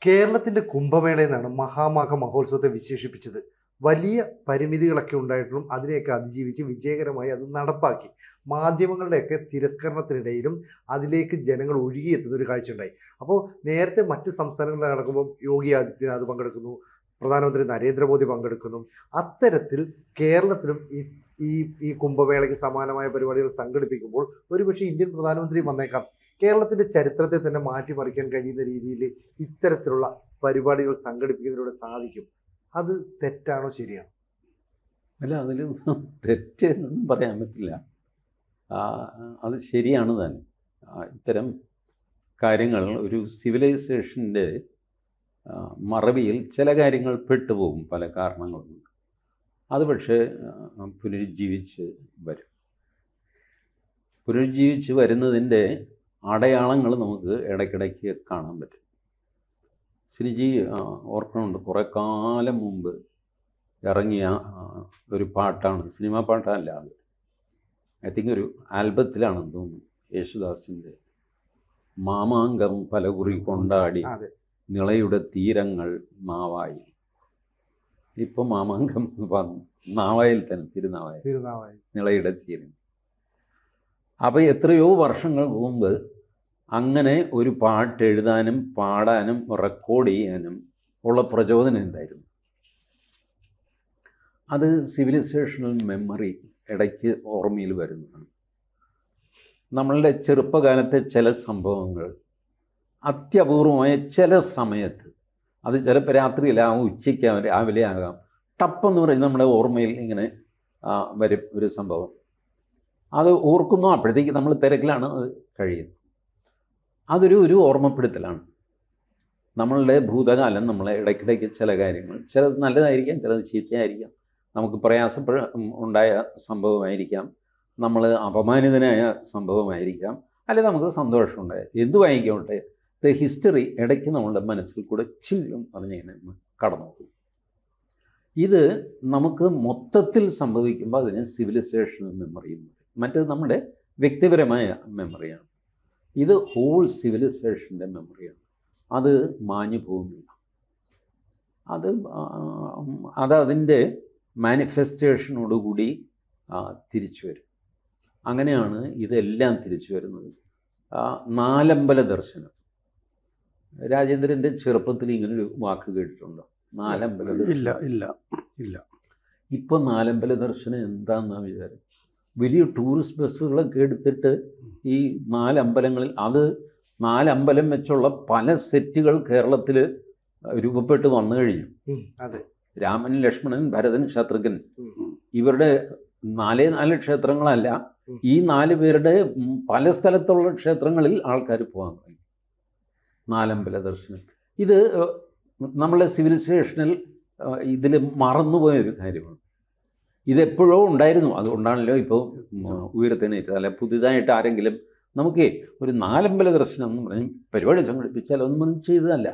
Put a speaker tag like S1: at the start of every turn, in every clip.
S1: കേരളത്തിന്റെ കുംഭമേള എന്നാണ് മഹാമാഘ മഹോത്സവത്തെ വിശേഷിപ്പിച്ചത്. വലിയ പരിമിതികളൊക്കെ ഉണ്ടായിട്ടും അതിനെയൊക്കെ അതിജീവിച്ച് വിജയകരമായി അത് നടപ്പാക്കി. മാധ്യമങ്ങളുടെയൊക്കെ തിരസ്കരണത്തിനിടയിലും അതിലേക്ക് ജനങ്ങൾ ഒഴുകിയെത്തുന്ന ഒരു കാഴ്ചയുണ്ടായി. അപ്പോൾ നേരത്തെ മറ്റ് സംസ്ഥാനങ്ങളിൽ നടക്കുമ്പോൾ യോഗി ആദിത്യനാഥ് പങ്കെടുക്കുന്നു, പ്രധാനമന്ത്രി നരേന്ദ്രമോദി പങ്കെടുക്കുന്നു. അത്തരത്തിൽ കേരളത്തിലും ഈ ഈ ഈ കുംഭമേളയ്ക്ക് സമാനമായ പരിപാടികൾ സംഘടിപ്പിക്കുമ്പോൾ ഒരുപക്ഷെ ഇന്ത്യൻ പ്രധാനമന്ത്രി വന്നേക്കാം. കേരളത്തിന്റെ ചരിത്രത്തെ തന്നെ മാറ്റിമറിക്കാൻ കഴിയുന്ന രീതിയിൽ ഇത്തരത്തിലുള്ള പരിപാടികൾ സംഘടിപ്പിക്കുന്നതിലൂടെ സാധിക്കും. അത് തെറ്റാണോ ശരിയാണോ?
S2: അല്ല, അതിൽ തെറ്റെന്നൊന്നും പറയാൻ പറ്റില്ല. അത് ശരിയാണ് തന്നെ. ഇത്തരം കാര്യങ്ങൾ ഒരു സിവിലൈസേഷൻ്റെ മറവിയിൽ ചില കാര്യങ്ങൾ പെട്ടുപോകും, പല കാരണങ്ങളുണ്ട്. അത് പക്ഷേ പുനരുജ്ജീവിച്ച് വരും. പുനരുജ്ജീവിച്ച് വരുന്നതിൻ്റെ അടയാളങ്ങൾ നമുക്ക് ഇടയ്ക്കിടയ്ക്ക് കാണാൻ പറ്റും. ശ്രീജി ഓർക്കണുണ്ട്, കുറേ കാലം മുമ്പ് ഇറങ്ങിയ ഒരു പാട്ടാണ്, സിനിമാ പാട്ടല്ല അത്. ഐ തിങ്ക് ഒരു ആൽബത്തിലാണെന്ന് തോന്നുന്നു, യേശുദാസിൻ്റെ മാമാങ്കം പലകുറി കൊണ്ടാടി നിളയുടെ തീരങ്ങൾ നാവായി. ഇപ്പം മാമാങ്കം നാവായിൽ തന്നെ, തിരുനാവായി നിളയുടെ തീരം. അപ്പോൾ എത്രയോ വർഷങ്ങൾക്ക് മുമ്പ് അങ്ങനെ ഒരു പാട്ട് എഴുതാനും പാടാനും റെക്കോർഡ് ചെയ്യാനും ഉള്ള പ്രചോദനം എന്തായിരുന്നു? അത് സിവിലൈസേഷണൽ മെമ്മറി ഇടയ്ക്ക് ഓർമ്മയിൽ വരുന്നതാണ്. നമ്മളുടെ ചെറുപ്പകാലത്തെ ചില സംഭവങ്ങൾ അത്യപൂർവമായ ചില സമയത്ത്, അത് ചിലപ്പോൾ രാത്രിയിലാവും, ഉച്ചയ്ക്കാവും, രാവിലെ ആകാം, ടപ്പെന്ന് പറയും നമ്മുടെ ഓർമ്മയിൽ ഇങ്ങനെ വരും ഒരു സംഭവം. അത് ഓർക്കുന്നു, അപ്പോഴത്തേക്ക് നമ്മൾ തിരക്കിലാണ് അത് കഴിയുന്നത്. അതൊരു ഓർമ്മപ്പെടുത്തലാണ്. നമ്മളുടെ ഭൂതകാലം നമ്മളെ ഇടയ്ക്കിടയ്ക്ക് ചില കാര്യങ്ങൾ, ചിലത് നല്ലതായിരിക്കാം, ചിലത് ചീത്തയായിരിക്കാം, നമുക്ക് ഉണ്ടായ സംഭവമായിരിക്കാം, നമ്മൾ അപമാനിതനായ സംഭവമായിരിക്കാം, അല്ലെങ്കിൽ നമുക്ക് സന്തോഷമുണ്ടായ എന്തുമായിക്കോട്ടെ, ദ ഹിസ്റ്ററി ഇടയ്ക്ക് നമ്മളുടെ മനസ്സിൽ കൂടെ ചില്ലും പറഞ്ഞിങ്ങനെ കടന്നു പോകും. ഇത് നമുക്ക് മൊത്തത്തിൽ സംഭവിക്കുമ്പോൾ അതിന് സിവിലൈസേഷണൽ മെമ്മറി എന്ന് പറയും. മറ്റേത് നമ്മുടെ വ്യക്തിപരമായ മെമ്മറിയാണ്. ഇത് ഹോൾ സിവിലൈസേഷൻ്റെ മെമ്മറിയാണ്. അത് മാഞ്ഞു പോകുന്നില്ല. അതിൻ്റെ മാനിഫെസ്റ്റേഷനോടുകൂടി തിരിച്ചു വരും. അങ്ങനെയാണ് ഇതെല്ലാം തിരിച്ചു വരുന്നത്. നാലമ്പല ദർശനം. രാജേന്ദ്രൻ്റെ ചെറുപ്പത്തിൽ ഇങ്ങനൊരു വാക്ക് കേട്ടിട്ടുണ്ടോ? നാലമ്പല ദർശനം. ഇല്ല. ഇപ്പം നാലമ്പല ദർശനം എന്താണെന്നാണ് വിചാരം? വലിയ ടൂറിസ്റ്റ് ബസ്സുകളൊക്കെ എടുത്തിട്ട് ഈ നാലമ്പലങ്ങളിൽ, അത് നാലമ്പലം വെച്ചുള്ള പല സെറ്റുകൾ കേരളത്തിൽ രൂപപ്പെട്ട് വന്നു കഴിഞ്ഞു.
S1: അതെ,
S2: രാമൻ, ലക്ഷ്മണൻ, ഭരതൻ, ശത്രുഘ്നൻ, ഇവരുടെ 4 ക്ഷേത്രങ്ങളല്ല, ഈ 4 പേരുടെ പല സ്ഥലത്തുള്ള ക്ഷേത്രങ്ങളിൽ ആൾക്കാർ പോകാൻ തുടങ്ങി. നാലമ്പല ദർശനം ഇത് നമ്മളെ സിവിലൈസേഷനിൽ ഇതിൽ മറന്നുപോയൊരു കാര്യമാണ്. ഇതെപ്പോഴോ ഉണ്ടായിരുന്നു, അതുകൊണ്ടാണല്ലോ ഇപ്പോൾ ഉയരത്തിനേറ്റത്. അല്ല, പുതിയതായിട്ട് ആരെങ്കിലും നമുക്ക് ഒരു നാലമ്പല ദർശനം എന്ന് പറഞ്ഞ് പരിപാടി സംഘടിപ്പിച്ചാൽ ഒന്നും ചെയ്തതല്ല,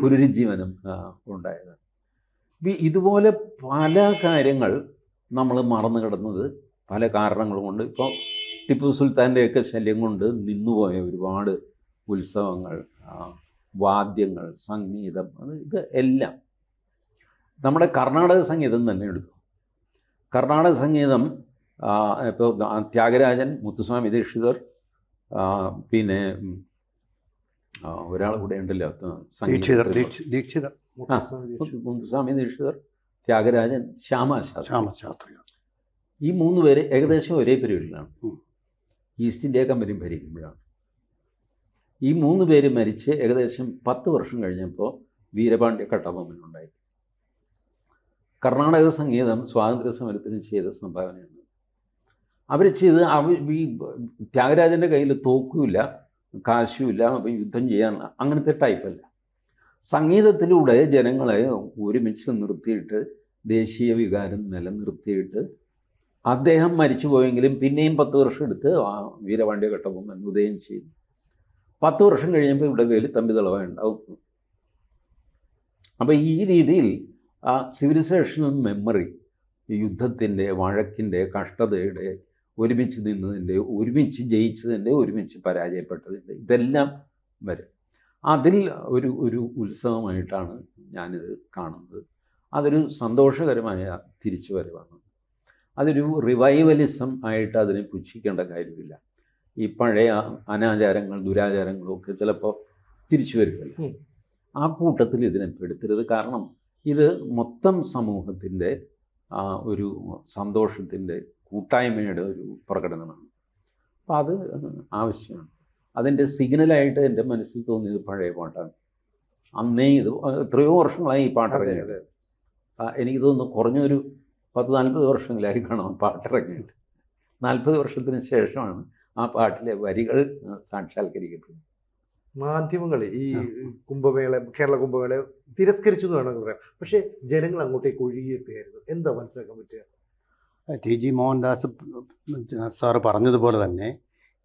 S2: പുനരുജ്ജീവനം ഉണ്ടായത്. ഇതുപോലെ പല കാര്യങ്ങൾ നമ്മൾ മറന്നു കിടന്നത് പല കാരണങ്ങൾ കൊണ്ട്. ഇപ്പോൾ ടിപ്പു സുൽത്താൻ്റെയൊക്കെ ശല്യം കൊണ്ട് നിന്നുപോയ ഒരുപാട് ഉത്സവങ്ങൾ, വാദ്യങ്ങൾ, സംഗീതം, ഇത് എല്ലാം. നമ്മുടെ കർണാടക സംഗീതം തന്നെ എടുത്തു. കർണാടക സംഗീതം ഇപ്പോൾ ത്യാഗരാജൻ, മുത്തുസ്വാമി ദീക്ഷിതർ, പിന്നെ ഒരാൾ കൂടെ ഉണ്ടല്ലോ, മുത്തുസ്വാമി ദീക്ഷിതർ, ത്യാഗരാജൻ, ശ്യാമശാസ്ത്രി. ഈ 3 പേര് ഏകദേശം ഒരേ പീരീഡിലാണ്, ഈസ്റ്റ് ഇന്ത്യ കമ്പനി ഭരിക്കുമ്പോഴാണ്. ഈ 3 പേര് മരിച്ച് ഏകദേശം 10 വർഷം കഴിഞ്ഞപ്പോൾ വീരപാണ്ഡ്യ കട്ടബൊമ്മനുണ്ടായി. കർണാടക സംഗീതം സ്വാതന്ത്ര്യ സമരത്തിന് ചെയ്ത സംഭാവനയാണ്. അവർ ചെയ്ത് ഈ ത്യാഗരാജൻ്റെ കയ്യിൽ തോക്കുമില്ല, കാശുമില്ല, അപ്പം യുദ്ധം ചെയ്യാൻ അങ്ങനത്തെ ടൈപ്പല്ല. സംഗീതത്തിലൂടെ ജനങ്ങളെ ഒരുമിച്ച് നിർത്തിയിട്ട് ദേശീയ വികാരം നിലനിർത്തിയിട്ട് അദ്ദേഹം മരിച്ചു പോയെങ്കിലും പിന്നെയും 10 വർഷം എടുത്ത് വീരപാണ്ഡ്യ കട്ടബൊമ്മൻ ഉദയം ചെയ്തു. 10 വർഷം കഴിഞ്ഞപ്പോൾ ഇവിടെ വേലുത്തമ്പി ദളവ ഉണ്ടാവും. അപ്പോൾ ഈ രീതിയിൽ സിവിലൈസേഷണൽ മെമ്മറി, യുദ്ധത്തിൻ്റെ, വഴക്കിൻ്റെ, കഷ്ടതയുടെ, ഒരുമിച്ച് നിന്നതിൻ്റെ, ഒരുമിച്ച് ജയിച്ചതിൻ്റെ, ഒരുമിച്ച് പരാജയപ്പെട്ടതിൻ്റെ, ഇതെല്ലാം വരും. അതിൽ ഒരു ഉത്സവമായിട്ടാണ് ഞാനിത് കാണുന്നത്. അതൊരു സന്തോഷകരമായ തിരിച്ചുവരവാണ്. അതൊരു റിവൈവലിസം ആയിട്ട് അതിനെ പുച്ഛിക്കേണ്ട കാര്യമില്ല. ഈ പഴയ അനാചാരങ്ങൾ ദുരാചാരങ്ങളും ഒക്കെ ചിലപ്പോൾ തിരിച്ചു വരുമല്ലോ. ആ കൂട്ടത്തിൽ ഇതിനെ പെടുത്തരുത്. കാരണം ഇത് മൊത്തം സമൂഹത്തിൻ്റെ ഒരു സന്തോഷത്തിൻ്റെ കൂട്ടായ്മയുടെ ഒരു പ്രകടനമാണ്. അപ്പം അത് ആവശ്യമാണ്. അതിൻ്റെ സിഗ്നലായിട്ട് എൻ്റെ മനസ്സിൽ തോന്നിയത് പഴയ പാട്ടാണ്. അന്നേ ഇത് എത്രയോ വർഷങ്ങളായി ഈ പാട്ടിറങ്ങിയത്. എനിക്ക് തോന്നുന്നു കുറഞ്ഞൊരു 10-40 വർഷങ്ങളായി കാണാം പാട്ടിറങ്ങിയിട്ട്. 40 വർഷത്തിന് ശേഷമാണ് ആ പാട്ടിലെ വരികൾ സാക്ഷാത്കരിക്കപ്പെടുന്നത്.
S1: മാധ്യമങ്ങൾ ഈ കുംഭമേള, കേരള കുംഭമേള തിരസ്കരിച്ചു എന്ന് വേണമെങ്കിൽ പറയാം. പക്ഷേ ജനങ്ങൾ അങ്ങോട്ടേക്ക് ഒഴുകിയെത്തുകയായിരുന്നു. എന്താ മനസ്സിലാക്കാൻ പറ്റുക?
S3: TG മോഹൻദാസ് സാറ് പറഞ്ഞതുപോലെ തന്നെ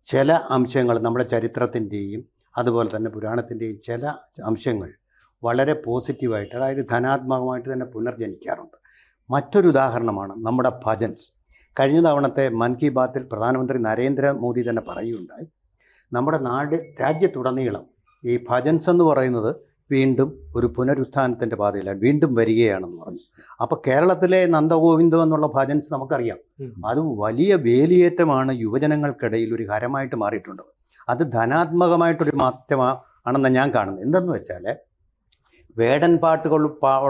S3: ചില അംശങ്ങൾ നമ്മുടെ ചരിത്രത്തിൻ്റെയും അതുപോലെ തന്നെ പുരാണത്തിൻ്റെയും ചില അംശങ്ങൾ വളരെ പോസിറ്റീവായിട്ട്, അതായത് ധനാത്മകമായിട്ട് തന്നെ പുനർജനിക്കാറുണ്ട്. മറ്റൊരു ഉദാഹരണമാണ് നമ്മുടെ ഭജൻസ്. കഴിഞ്ഞ തവണത്തെ മൻ കി ബാത്തിൽ പ്രധാനമന്ത്രി നരേന്ദ്രമോദി തന്നെ പറയുകയുണ്ടായി, നമ്മുടെ രാജ്യത്തുടനീളം ഈ ഭജൻസ് എന്ന് പറയുന്നത് വീണ്ടും ഒരു പുനരുത്ഥാനത്തിൻ്റെ പാതയിലാണ്, വീണ്ടും വരികയാണെന്ന് പറഞ്ഞു. അപ്പോൾ കേരളത്തിലെ നന്ദഗോവിന്ദം എന്നുള്ള ഭജൻസ് നമുക്കറിയാം, അത് വലിയ വേലിയേറ്റമാണ്, യുവജനങ്ങൾക്കിടയിൽ ഒരു ഹരമായിട്ട് മാറിയിട്ടുണ്ട്. അത് ധനാത്മകമായിട്ടൊരു മാറ്റമാണെന്ന് ഞാൻ കാണുന്നത്. എന്തെന്ന് വെച്ചാൽ വേടൻ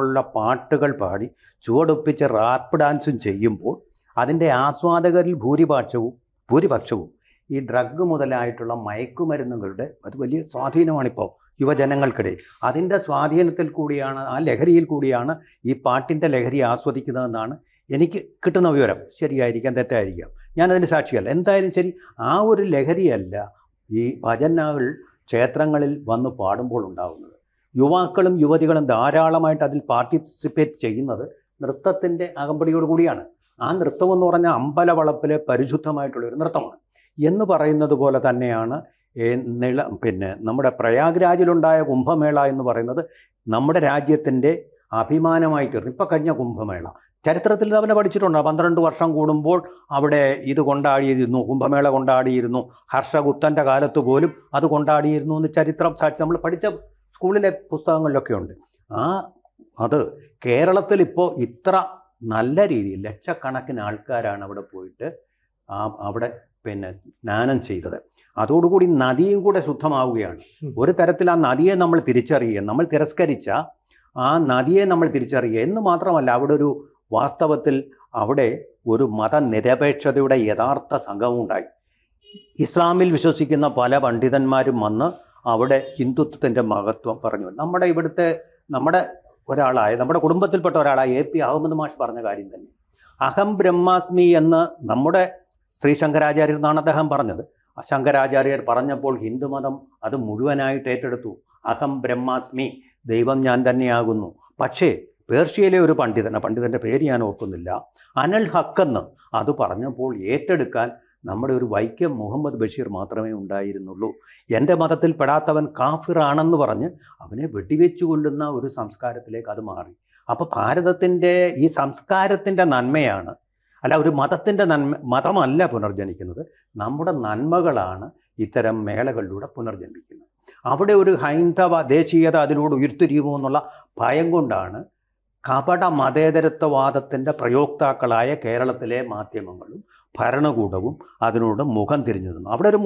S3: ഉള്ള പാട്ടുകൾ പാടി ചുവടൊപ്പിച്ച് റാപ്പ് ഡാൻസും ചെയ്യുമ്പോൾ അതിൻ്റെ ആസ്വാദകരിൽ ഭൂരിപക്ഷവും ഈ ഡ്രഗ് മുതലായിട്ടുള്ള മയക്കുമരുന്നുകളുടെ അത് വലിയ സ്വാധീനമാണിപ്പോൾ യുവജനങ്ങൾക്കിടയിൽ. അതിൻ്റെ സ്വാധീനത്തിൽ കൂടിയാണ്, ആ ലഹരിയിൽ കൂടിയാണ് ഈ പാട്ടിൻ്റെ ലഹരി ആസ്വദിക്കുന്നതെന്നാണ് എനിക്ക് കിട്ടുന്ന വിവരം. ശരിയായിരിക്കാം, തെറ്റായിരിക്കാം, ഞാനതിന് സാക്ഷിയല്ല. എന്തായാലും ശരി, ആ ഒരു ലഹരിയല്ല ഈ ഭജനകൾ ക്ഷേത്രങ്ങളിൽ വന്ന് പാടുമ്പോൾ ഉണ്ടാകുന്നത്. യുവാക്കളും യുവതികളും ധാരാളമായിട്ട് അതിൽ പാർട്ടിസിപ്പേറ്റ് ചെയ്യുന്നത് നൃത്തത്തിൻ്റെ അകമ്പടിയോട് കൂടിയാണ്. ആ നൃത്തം എന്ന് പറഞ്ഞാൽ അമ്പലവളപ്പിലെ പരിശുദ്ധമായിട്ടുള്ളൊരു നൃത്തമാണ് എന്ന് പറയുന്നത് പോലെ തന്നെയാണ് നമ്മുടെ പ്രയാഗ്രാജിലുണ്ടായ കുംഭമേള എന്ന് പറയുന്നത് നമ്മുടെ രാജ്യത്തിൻ്റെ അഭിമാനമായി തീർന്നു. ഇപ്പോൾ കഴിഞ്ഞ കുംഭമേള ചരിത്രത്തിൽ അവനെ പഠിച്ചിട്ടുണ്ട്. 12 വർഷം കൂടുമ്പോൾ അവിടെ ഇത് കൊണ്ടാടിയിരുന്നു, കുംഭമേള കൊണ്ടാടിയിരുന്നു. ഹർഷഗുപ്തൻ്റെ കാലത്ത് പോലും അത് കൊണ്ടാടിയിരുന്നു എന്ന് ചരിത്രം സാക്ഷി നമ്മൾ പഠിച്ച സ്കൂളിലെ പുസ്തകങ്ങളിലൊക്കെ ഉണ്ട്. അത് കേരളത്തിൽ ഇപ്പോൾ ഇത്ര നല്ല രീതിയിൽ ലക്ഷക്കണക്കിന് ആൾക്കാരാണ് അവിടെ പോയിട്ട് അവിടെ സ്നാനം ചെയ്തത്. അതോടുകൂടി നദിയും കൂടെ ശുദ്ധമാവുകയാണ്. ഒരു തരത്തിൽ ആ നദിയെ നമ്മൾ തിരിച്ചറിയുക, നമ്മൾ തിരസ്കരിച്ച ആ നദിയെ നമ്മൾ തിരിച്ചറിയുക എന്ന് മാത്രമല്ല, അവിടെ ഒരു വാസ്തവത്തിൽ അവിടെ ഒരു മതനിരപേക്ഷതയുടെ യഥാർത്ഥ സംഗമം ഉണ്ടായി. ഇസ്ലാമിൽ വിശ്വസിക്കുന്ന പല പണ്ഡിതന്മാരും വന്ന് അവിടെ ഹിന്ദുത്വത്തിൻ്റെ മഹത്വം പറഞ്ഞു. നമ്മുടെ കുടുംബത്തിൽപ്പെട്ട ഒരാളായ AP അഹമ്മദ് മാഷ് പറഞ്ഞ കാര്യം തന്നെ, അഹം ബ്രഹ്മാസ്മി എന്ന് നമ്മുടെ ശ്രീ ശങ്കരാചാര്യർ എന്നാണ് അദ്ദേഹം പറഞ്ഞത്. ശങ്കരാചാര്യർ പറഞ്ഞപ്പോൾ ഹിന്ദുമതം അത് മുഴുവനായിട്ട് ഏറ്റെടുത്തു. അഹം ബ്രഹ്മാസ്മി, ദൈവം ഞാൻ തന്നെയാകുന്നു. പക്ഷേ പേർഷ്യയിലെ ഒരു പണ്ഡിതൻ്റെ പേര് ഞാൻ ഓർക്കുന്നില്ല, അനൽ ഹക്കെന്ന് അത് പറഞ്ഞപ്പോൾ ഏറ്റെടുക്കാൻ നമ്മുടെ ഒരു വൈക്കം മുഹമ്മദ് ബഷീർ മാത്രമേ ഉണ്ടായിരുന്നുള്ളൂ. എൻ്റെ മതത്തിൽ പെടാത്തവൻ കാഫിറാണെന്ന് പറഞ്ഞ് അവനെ വെടിവെച്ചു കൊല്ലുന്ന ഒരു സംസ്കാരത്തിലേക്ക് അത് മാറി. അപ്പോൾ ഭാരതത്തിൻ്റെ ഈ സംസ്കാരത്തിൻ്റെ നന്മയാണ്, അല്ല ഒരു മതത്തിൻ്റെ മതമല്ല പുനർജനിക്കുന്നത്, നമ്മുടെ നന്മകളാണ് ഇത്തരം മേളകളിലൂടെ പുനർജനിക്കുന്നത്. അവിടെ ഒരു ഹൈന്ദവ ദേശീയത അതിലൂടെ ഉയർത്തിരിയുമോ എന്നുള്ള ഭയം കൊണ്ടാണ് കപട മതേതരത്വവാദത്തിൻ്റെ പ്രയോക്താക്കളായ കേരളത്തിലെ മാധ്യമങ്ങളും ഭരണകൂടവും അതിനോട് മുഖം തിരിഞ്ഞു നിന്നു. അവിടെ ഒരു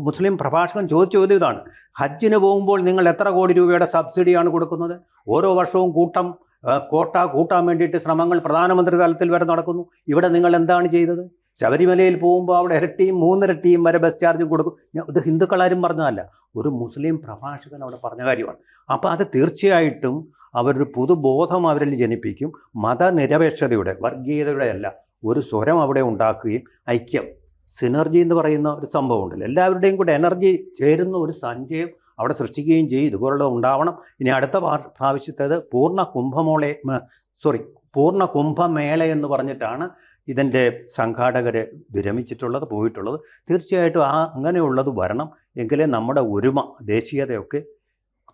S3: മുസ്ലിം പ്രഭാഷകൻ ചോദിച്ച ചോദ്യം ഇതാണ്, ഹജ്ജിന് പോകുമ്പോൾ നിങ്ങൾ എത്ര കോടി രൂപയുടെ സബ്സിഡിയാണ് കൊടുക്കുന്നത്? ഓരോ വർഷവും കോട്ട കൂട്ടാൻ വേണ്ടിയിട്ട് ശ്രമങ്ങൾ പ്രധാനമന്ത്രി തലത്തിൽ വരെ നടക്കുന്നു. ഇവിടെ നിങ്ങൾ എന്താണ് ചെയ്തത്? ശബരിമലയിൽ പോകുമ്പോൾ അവിടെ ഇരട്ടിയും 3 ഇരട്ടിയും വരെ ബസ് ചാർജ് കൊടുക്കും. ഇത് ഹിന്ദുക്കളാരും പറഞ്ഞതല്ല, ഒരു മുസ്ലിം പ്രഭാഷകൻ അവിടെ പറഞ്ഞ കാര്യമാണ്. അപ്പോൾ അത് തീർച്ചയായിട്ടും അവരൊരു പുതുബോധം അവരിൽ ജനിപ്പിക്കും. മതനിരപേക്ഷതയുടെ, വർഗീയതയുടെ അല്ല, ഒരു സ്വരം അവിടെ ഉണ്ടാക്കുകയും ഐക്യം, സിനർജി എന്ന് പറയുന്ന ഒരു സംഭവം ഉണ്ടല്ലോ, എല്ലാവരുടെയും കൂടെ എനർജി ചേരുന്ന ഒരു സഞ്ചയം അവിടെ സൃഷ്ടിക്കുകയും ചെയ്യും. ഇതുപോലുള്ളത് ഉണ്ടാവണം. ഇനി അടുത്ത പ്രാവശ്യത്തേത് പൂർണ്ണ കുംഭമേള എന്ന് പറഞ്ഞിട്ടാണ് ഇതിൻ്റെ സംഘാടകർ വിരമിച്ചിട്ടുള്ളത്, പോയിട്ടുള്ളത്. തീർച്ചയായിട്ടും അങ്ങനെയുള്ളത് വരണം. എങ്കിലേ നമ്മുടെ ഒരുമ, ദേശീയതയൊക്കെ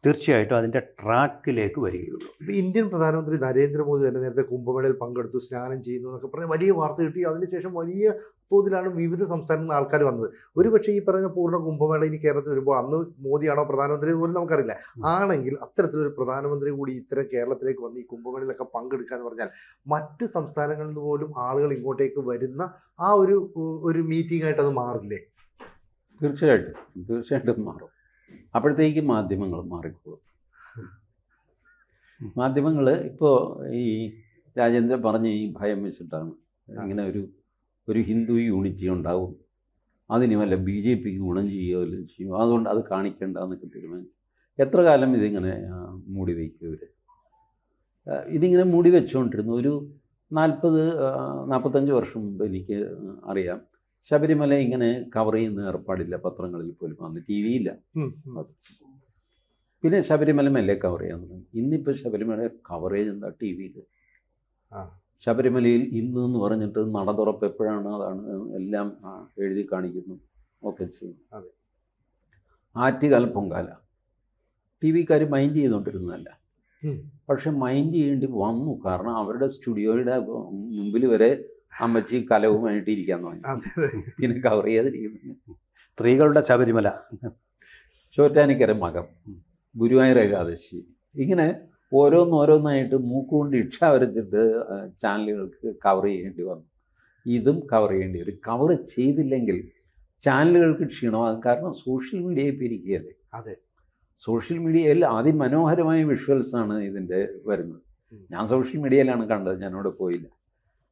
S3: തീർച്ചയായിട്ടും അതിൻ്റെ ട്രാക്കിലേക്ക് വരികയുള്ളൂ.
S1: ഇന്ത്യൻ പ്രധാനമന്ത്രി നരേന്ദ്രമോദി തന്നെ നേരത്തെ കുംഭമേളയിൽ പങ്കെടുത്തു, സ്നാനം ചെയ്യുന്നു എന്നൊക്കെ പറഞ്ഞ് വലിയ വാർത്ത കിട്ടി. അതിനുശേഷം വലിയ തോതിലാണ് വിവിധ സംസ്ഥാനങ്ങളിൽ നിന്ന് ആൾക്കാർ വന്നത്. ഒരുപക്ഷെ ഈ പറയുന്ന പൂർണ്ണ കുംഭമേള ഇനി കേരളത്തിൽ വരുമ്പോൾ അന്ന് മോദിയാണോ പ്രധാനമന്ത്രി എന്ന് പോലും നമുക്കറിയില്ല. ആണെങ്കിൽ അത്തരത്തിലൊരു പ്രധാനമന്ത്രി കൂടി ഇത്തരം കേരളത്തിലേക്ക് വന്ന് ഈ കുംഭമേളയിലൊക്കെ പങ്കെടുക്കുക എന്ന് പറഞ്ഞാൽ മറ്റ് സംസ്ഥാനങ്ങളിൽ നിന്ന് പോലും ആളുകൾ ഇങ്ങോട്ടേക്ക് വരുന്ന ആ ഒരു മീറ്റിംഗ് ആയിട്ട് അത് മാറില്ലേ?
S2: തീർച്ചയായിട്ടും മാറും. അപ്പോഴത്തേക്ക് മാധ്യമങ്ങൾ മാറിക്കോളും. മാധ്യമങ്ങൾ ഇപ്പോൾ ഈ രാജേന്ദ്രൻ പറഞ്ഞ ഈ ഭയം വെച്ചിട്ടാണ് ഇങ്ങനെ ഒരു ഹിന്ദു യൂണിറ്റി ഉണ്ടാവും, അതിന് വല്ല BJPക്ക് ഗുണം ചെയ്യുകയോ വല്ലതും ചെയ്യും, അതുകൊണ്ട് അത് കാണിക്കേണ്ട എന്നൊക്കെ തീരുമാനിച്ചു. എത്ര കാലം ഇതിങ്ങനെ മൂടി വയ്ക്കും ഇവർ? ഇതിങ്ങനെ മൂടി വെച്ചുകൊണ്ടിരുന്നു. ഒരു 40-45 വർഷം മുമ്പ് എനിക്ക് അറിയാം ശബരിമല ഇങ്ങനെ കവർ ചെയ്യുന്ന ഏർപ്പാടില്ല പത്രങ്ങളിൽ പോലും, അന്ന് TV ഇല്ല. പിന്നെ ശബരിമല മെല്ലെ കവർ ചെയ്യാൻ തുടങ്ങി. ഇന്നിപ്പോൾ ശബരിമല കവറേജ് എന്താ TV-യിൽ? ശബരിമലയിൽ ഇന്ന് എന്ന് പറഞ്ഞിട്ട് നട തുറപ്പ് എപ്പോഴാണ് അതാണ് എല്ലാം എഴുതി കാണിക്കുന്നു, ഒക്കെ ചെയ്യും. ആറ്റുകാൽ പൊങ്കാല TV-ക്കാർ മൈൻഡ് ചെയ്തുകൊണ്ടിരുന്നതല്ല, പക്ഷെ മൈൻഡ് ചെയ്യേണ്ടി വന്നു. കാരണം അവരുടെ സ്റ്റുഡിയോയുടെ മുമ്പിൽ വരെ അമ്മച്ചി കലവുമായിട്ട് ഇരിക്കാൻ തുടങ്ങി. പിന്നെ കവർ ചെയ്യാതിരിക്കുന്നു.
S3: സ്ത്രീകളുടെ ശബരിമല,
S2: ചോറ്റാനിക്കര മകം, ഗുരുവായൂർ ഏകാദശി, ഇങ്ങനെ ഓരോന്നായിട്ട് മൂക്കുകൊണ്ട് ഇക്ഷ വരച്ചിട്ട് ചാനലുകൾക്ക് കവർ ചെയ്യേണ്ടി വന്നു. ഇതും കവർ ചെയ്യേണ്ടി വരും. കവർ ചെയ്തില്ലെങ്കിൽ ചാനലുകൾക്ക് ക്ഷീണമാകും. കാരണം സോഷ്യൽ മീഡിയയിൽ പിരിക്കുകയല്ലേ.
S1: അതെ,
S2: സോഷ്യൽ മീഡിയയിൽ അതിമനോഹരമായ വിഷ്വൽസാണ് ഇതിൻ്റെ വരുന്നത്. ഞാൻ സോഷ്യൽ മീഡിയയിലാണ് കണ്ടത്, ഞാനവിടെ പോയില്ല.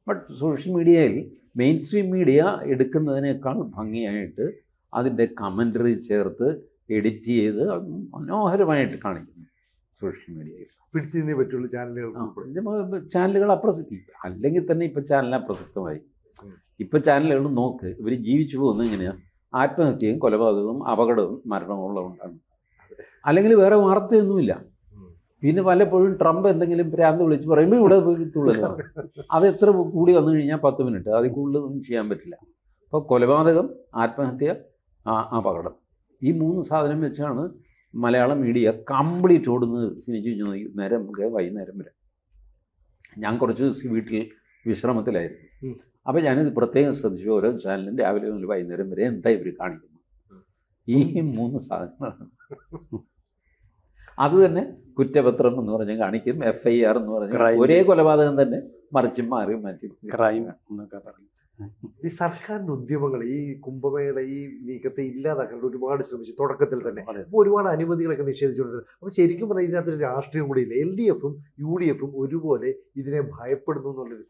S2: ബട്ട് സോഷ്യൽ മീഡിയയിൽ മെയിൻ സ്ട്രീം മീഡിയ എടുക്കുന്നതിനേക്കാൾ ഭംഗിയായിട്ട് അതിൻ്റെ കമൻ്ററി ചേർത്ത് എഡിറ്റ് ചെയ്ത് മനോഹരമായിട്ട് കാണിക്കുന്നു സോഷ്യൽ മീഡിയയിൽ.
S1: പിടിച്ചു നിന്നേ പറ്റുള്ളൂ
S2: ചാനലുകൾ അപ്രസക്തി. അല്ലെങ്കിൽ തന്നെ ഇപ്പം ചാനൽ അപ്രസക്തമായി. ഇപ്പം ചാനലുകൾ നോക്ക്, ഇവർ ജീവിച്ചു പോകുന്നത് എങ്ങനെയാണ്? ആത്മഹത്യയും കൊലപാതകവും അപകടവും മരണമുള്ള കൊണ്ടാണ്. അല്ലെങ്കിൽ വേറെ വാർത്തയൊന്നുമില്ല. പിന്നെ പലപ്പോഴും ട്രംപ് എന്തെങ്കിലും ഭ്രാന്ത് വിളിച്ച് പറയുമ്പോൾ ഇവിടെ തുള്ളല്ലോ. അത് എത്ര കൂടി വന്നു കഴിഞ്ഞാൽ 10 മിനിറ്റ്, അതിൽ കൂടുതലൊന്നും ചെയ്യാൻ പറ്റില്ല. അപ്പോൾ കൊലപാതകം, ആത്മഹത്യ, അപകടം, ഈ 3 സാധനം വെച്ചാണ് മലയാളം മീഡിയ കംപ്ലീറ്റ് ഓടുന്നത്. സിനിച്ചു നേരം വൈകുന്നേരം വരെ. ഞാൻ കുറച്ച് ദിവസം വീട്ടിൽ വിശ്രമത്തിലായിരുന്നു. അപ്പോൾ ഞാനിത് പ്രത്യേകം ശ്രദ്ധിച്ചു. ഓരോ ചാനലും രാവിലെ മുതൽ വൈകുന്നേരം വരെ എന്താ ഇവർ കാണിക്കുന്നത്? ഈ 3 സാധനങ്ങളാണ്. അത് തന്നെ കുറ്റപത്രം എന്ന് പറഞ്ഞ് കാണിക്കും, FIR എന്ന് പറഞ്ഞ് ഒരേ കൊലപാതകം തന്നെ മറിച്ചും മാറി മാറ്റി
S3: ക്രൈം എന്നൊക്കെ പറയും.
S1: ഈ സർക്കാരിൻ്റെ ഉദ്യമങ്ങൾ ഈ കുംഭമേള ഈ നീക്കത്തെ ഇല്ലാതാക്കാൻ ഒരുപാട് ശ്രമിച്ചു തുടക്കത്തിൽ തന്നെ. അപ്പോൾ ഒരുപാട് അനുമതികളൊക്കെ നിഷേധിച്ചുകൊണ്ടിരുന്നത്. അപ്പോൾ ശരിക്കും പറഞ്ഞാൽ ഇതിനകത്തൊരു രാഷ്ട്രീയം കൂടി ഇല്ല. LDFും UDFും ഒരുപോലെ ഇതിനെ ഭയപ്പെടുന്നു എന്നുള്ളൊരു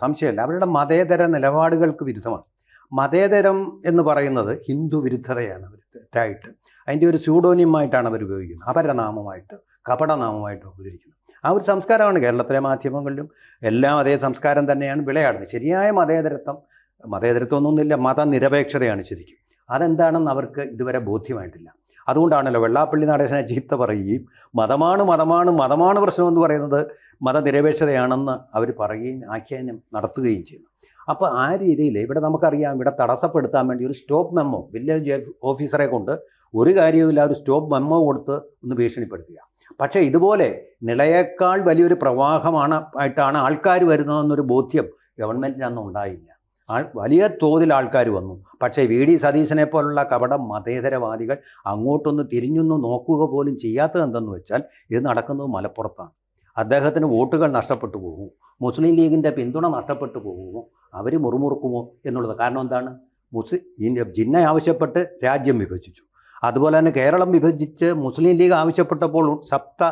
S3: സംശയമല്ല. അവരുടെ മതേതര നിലപാടുകൾക്ക് വിരുദ്ധമാണ്. മതേതരം എന്ന് പറയുന്നത് ഹിന്ദു വിരുദ്ധതയാണ് തെറ്റായിട്ട്. അതിൻ്റെ ഒരു സ്യൂഡോനിയമായിട്ടാണ് അവർ ഉപയോഗിക്കുന്നത്, അപരനാമമായിട്ട്, കപടനാമമായിട്ട് ഉപയോഗിക്കുന്നത്. ആ ഒരു സംസ്കാരമാണ് കേരളത്തിലെ മാധ്യമങ്ങളിലും എല്ലാം അതേ സംസ്കാരം തന്നെയാണ് വിളയാടുന്നത്. ശരിയായ മതേതരത്വമൊന്നുമില്ല, മതനിരപേക്ഷതയാണ് ശരിക്കും. അതെന്താണെന്ന് അവർക്ക് ഇതുവരെ ബോധ്യമായിട്ടില്ല. അതുകൊണ്ടാണല്ലോ വെള്ളാപ്പള്ളി നടേശനെ ചീത്ത പറയുകയും മതമാണ് പ്രശ്നമെന്ന് പറയുന്നത് മതനിരപേക്ഷതയാണെന്ന് അവർ പറയുകയും ആഖ്യാനം നടത്തുകയും ചെയ്യുന്നു. അപ്പോൾ ആ രീതിയിൽ ഇവിടെ നമുക്കറിയാം, ഇവിടെ തടസ്സപ്പെടുത്താൻ വേണ്ടി ഒരു സ്റ്റോപ്പ് മെമ്മോ വില്ലേജ് ഓഫീസറെ കൊണ്ട് ഒരു കാര്യവുമില്ല ഒരു സ്റ്റോപ്പ് മെമ്മോ കൊടുത്ത് ഒന്ന് ഭീഷണിപ്പെടുത്തുക. പക്ഷേ ഇതുപോലെ നിളയേക്കാൾ വലിയൊരു ആയിട്ടാണ് ആൾക്കാർ വരുന്നതെന്നൊരു ബോധ്യം ഗവൺമെൻറ്റിന് അന്ന് ഉണ്ടായില്ല. വലിയ തോതിൽ ആൾക്കാർ വന്നു. പക്ഷേ VD സതീശനെ പോലുള്ള കപട മതേതരവാദികൾ അങ്ങോട്ടൊന്ന് തിരിഞ്ഞൊന്ന് നോക്കുക പോലും ചെയ്യാത്തത് എന്തെന്ന് വെച്ചാൽ ഇത് നടക്കുന്നത് മലപ്പുറത്താണ്. അദ്ദേഹത്തിന് വോട്ടുകൾ നഷ്ടപ്പെട്ടു പോകുമോ, മുസ്ലിം ലീഗിൻ്റെ പിന്തുണ നഷ്ടപ്പെട്ടു പോകുമോ, അവർ മുറുമുറുക്കുമോ എന്നുള്ളത്. കാരണം എന്താണ്? ജിന്ന ആവശ്യപ്പെട്ട് രാജ്യം വിഭജിച്ചു. അതുപോലെ തന്നെ കേരളം വിഭജിച്ച് മുസ്ലിം ലീഗ് ആവശ്യപ്പെട്ടപ്പോൾ സപ്ത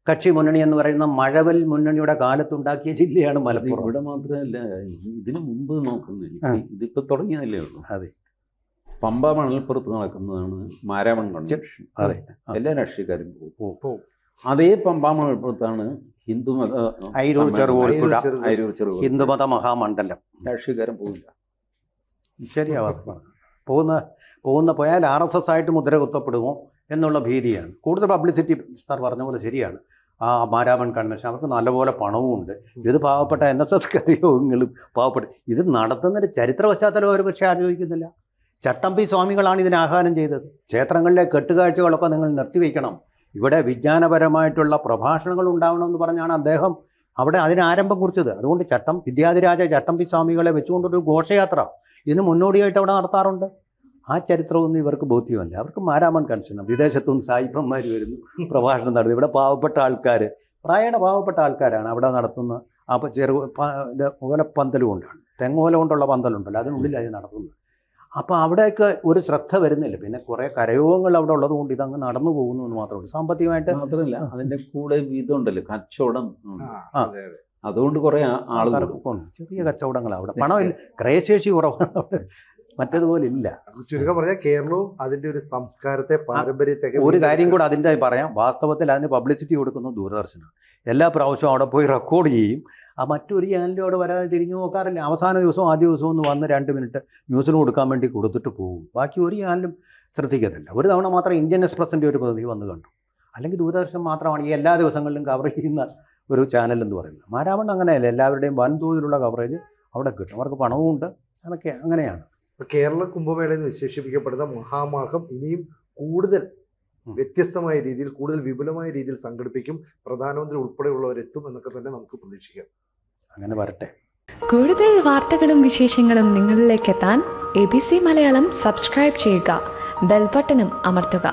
S3: കക്ഷി മുന്നണി എന്ന് പറയുന്ന മഴവൽ മുന്നണിയുടെ കാലത്തുണ്ടാക്കിയ ജില്ലയാണ് മലപ്പുറം.
S2: ഇവിടെ മാത്രമല്ല, ഇതിനു മുമ്പ് നോക്കുന്നത് ഇതിപ്പോൾ തുടങ്ങിയതല്ലേ ഉള്ളൂ.
S3: അതെ,
S2: പമ്പ മണൽപ്പുറത്ത് നടക്കുന്നതാണ് മാരാമൺ കൺവെൻഷൻ.
S3: അതെ,
S2: എല്ലാ രാഷ്ട്രീയക്കാരും പോകും. അതേ പമ്പ മണൽപ്പുറത്താണ് ഹിന്ദുമത
S3: അയിരൂർ ചെറുകോൽപ്പുഴ ഹിന്ദുമത മഹാമണ്ഡലം.
S2: രാഷ്ട്രീയക്കാരൻ പോകില്ല.
S3: ശരിയാവാ പോയാൽ RSS ആയിട്ട് മുദ്ര കുത്തപ്പെടുമോ എന്നുള്ള ഭീതിയാണ്. കൂടുതൽ പബ്ലിസിറ്റി സാർ പറഞ്ഞ പോലെ ശരിയാണ്. ആ മാരാമൺ കൺവെൻഷൻ അവർക്ക് നല്ലപോലെ പണവും ഉണ്ട്. ഇത് പാവപ്പെട്ട NSS യോഗങ്ങളും പാവപ്പെട്ട ഇത് നടത്തുന്നൊരു ചരിത്ര പശ്ചാത്തലം ഒരു പക്ഷേ ആലോചിക്കുന്നില്ല. ചട്ടമ്പി സ്വാമികളാണ് ഇതിന് ആഹ്വാനം ചെയ്തത്. ക്ഷേത്രങ്ങളിലെ കെട്ടുകാഴ്ചകളൊക്കെ നിങ്ങൾ നിർത്തിവെക്കണം, ഇവിടെ വിജ്ഞാനപരമായിട്ടുള്ള പ്രഭാഷണങ്ങൾ ഉണ്ടാവണമെന്ന് പറഞ്ഞാണ് അദ്ദേഹം അവിടെ അതിന് ആരംഭം കുറിച്ചത്. അതുകൊണ്ട് വിദ്യാധിരാജ ചട്ടമ്പി സ്വാമികളെ വെച്ചുകൊണ്ടൊരു ഘോഷയാത്ര ഇതിന് മുന്നോടിയായിട്ട് അവിടെ നടത്താറുണ്ട്. ആ ചരിത്രമൊന്നും ഇവർക്ക് ബോധ്യമല്ല. അവർക്ക് മാരാമൺ കൺവെൻഷൻ, വിദേശത്തുനിന്ന് സായിപ്പന്മാർ വരുന്നു, പ്രഭാഷണം നടത്തുന്നു. ഇവിടെ പാവപ്പെട്ട ആൾക്കാർ, പ്രായണ പാവപ്പെട്ട ആൾക്കാരാണ് അവിടെ നടത്തുന്ന ആ ഓലപ്പന്തൽ കൊണ്ടാണ്, തെങ്ങോല കൊണ്ടുള്ള പന്തലുണ്ടല്ലോ, അതിനുള്ളിലായി നടത്തുന്നത്. അപ്പോൾ അവിടെയൊക്കെ ഒരു ശ്രദ്ധ വരുന്നില്ല. പിന്നെ കുറേ കരയോഗങ്ങൾ അവിടെ ഉള്ളത് കൊണ്ട് ഇതങ്ങ് നടന്നു പോകുന്നു എന്ന് മാത്രമേ ഉള്ളൂ. സാമ്പത്തികമായിട്ട്
S2: മാത്രമല്ല അതിൻ്റെ കൂടെ ഇതുണ്ടല്ലോ, കച്ചവടം.
S1: ആ, അതെ, അതെ.
S2: അതുകൊണ്ട് കുറേ ആളുകൾ
S3: ആൾക്കാർക്ക് ചെറിയ കച്ചവടങ്ങളാണ് അവിടെ. പണമില്ല, ക്രയശേഷി കുറവാണ് അവിടെ, മറ്റേതുപോലെ ഇല്ല.
S1: ചുരുക്കം പറഞ്ഞാൽ കേരളവും അതിന്റെ ഒരു സംസ്കാരത്തെ, പാരമ്പര്യത്തെ
S3: ഒരു കാര്യം കൂടെ അതിൻ്റെ പറയാം. വാസ്തവത്തിൽ അതിന് പബ്ലിസിറ്റി കൊടുക്കുന്നത് ദൂരദർശനാണ്. എല്ലാ പ്രാവശ്യവും അവിടെ പോയി റെക്കോർഡ് ചെയ്യും. ആ മറ്റൊരു ചാനലും അവിടെ വരാതെ തിരിഞ്ഞു നോക്കാറില്ല. അവസാന ദിവസവും ആദ്യ ദിവസവും ഒന്ന് വന്ന് 2 മിനിറ്റ് ന്യൂസിന് കൊടുക്കാൻ വേണ്ടി കൊടുത്തിട്ട് പോകും. ബാക്കി ഒരു ചാനലും ശ്രദ്ധിക്കത്തില്ല. ഒരു തവണ മാത്രം ഇന്ത്യൻ എക്സ്പ്രസിൻ്റെ ഒരു പ്രതിനിധി വന്ന് കണ്ടു. അല്ലെങ്കിൽ ദൂരദർശൻ മാത്രമാണ് ഈ എല്ലാ ദിവസങ്ങളിലും കവർ ചെയ്യുന്ന ഒരു ചാനൽ എന്ന് പറയുന്നത്. മാരാമൺ അങ്ങനെയല്ല, എല്ലാവരുടെയും വൻതോതിലുള്ള കവറേജ് അവിടെ കിട്ടും. അവർക്ക് പണവും ഉണ്ട്. അതൊക്കെ അങ്ങനെയാണ്.
S1: കേരള കുംഭമേള എന്ന് വിശേഷിപ്പിക്കപ്പെടുന്ന മഹാമാഘം ഇനിയും കൂടുതൽ വ്യത്യസ്തമായ രീതിയിൽ, കൂടുതൽ വിപുലമായ രീതിയിൽ സംഘടിപ്പിക്കും. പ്രധാനമന്ത്രി ഉൾപ്പെടെയുള്ളവരെത്തും എന്നൊക്കെ തന്നെ നമുക്ക് പ്രതീക്ഷിക്കാം.
S3: അങ്ങനെ വരട്ടെ.
S4: കൂടുതൽ വാർത്തകളും വിശേഷങ്ങളും നിങ്ങളിലേക്ക് എത്താൻ ABC മലയാളം സബ്സ്ക്രൈബ് ചെയ്യുക, ബെൽ ബട്ടണും അമർത്തുക.